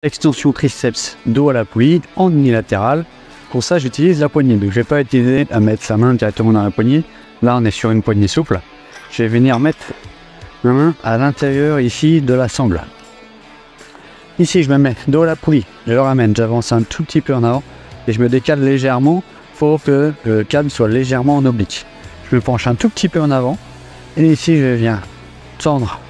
Extension triceps dos à la poulie en unilatéral. Pour ça, j'utilise la poignée. Donc, je vais pas utiliser à mettre sa main directement dans la poignée. Là, on est sur une poignée souple. Je vais venir mettre ma main à l'intérieur ici de la sangle. Ici, je me mets dos à la poulie. Je le ramène. J'avance un tout petit peu en avant et je me décale légèrement pour que le câble soit légèrement en oblique. Je me penche un tout petit peu en avant et ici, je viens tendre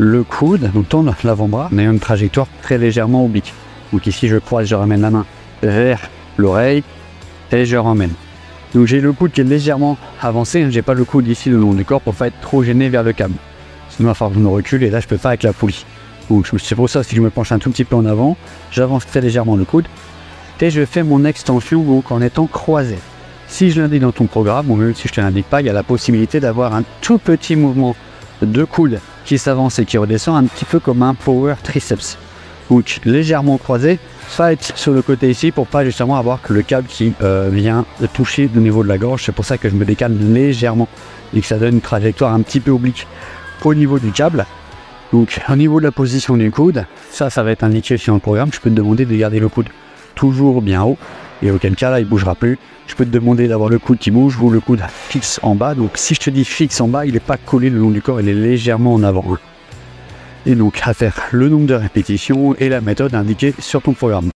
le coude, donc tendre l'avant-bras, on a une trajectoire très légèrement oblique. Donc ici je croise, je ramène la main vers l'oreille et je ramène. Donc j'ai le coude qui est légèrement avancé, j'ai pas le coude ici le long du corps pour pas être trop gêné vers le câble. Sinon il va falloir que je me recule et là je peux pas avec la poulie. Donc c'est pour ça si je me penche un tout petit peu en avant, j'avance très légèrement le coude et je fais mon extension donc en étant croisé. Si je l'indique dans ton programme, ou même si je te l'indique pas, il y a la possibilité d'avoir un tout petit mouvement de coude qui s'avance et qui redescend un petit peu comme un power triceps. Donc légèrement croisé, ça être sur le côté ici pour pas justement avoir que le câble qui vient toucher au niveau de la gorge. C'est pour ça que je me décale légèrement et que ça donne une trajectoire un petit peu oblique au niveau du câble. Donc au niveau de la position du coude, ça va être indiqué sur le programme. Je peux te demander de garder le coude toujours bien haut et auquel cas là il bougera plus. Je peux te demander d'avoir le coude qui bouge ou le coude fixe en bas. Donc si je te dis fixe en bas, il n'est pas collé le long du corps, il est légèrement en avant. Et donc à faire le nombre de répétitions et la méthode indiquée sur ton programme.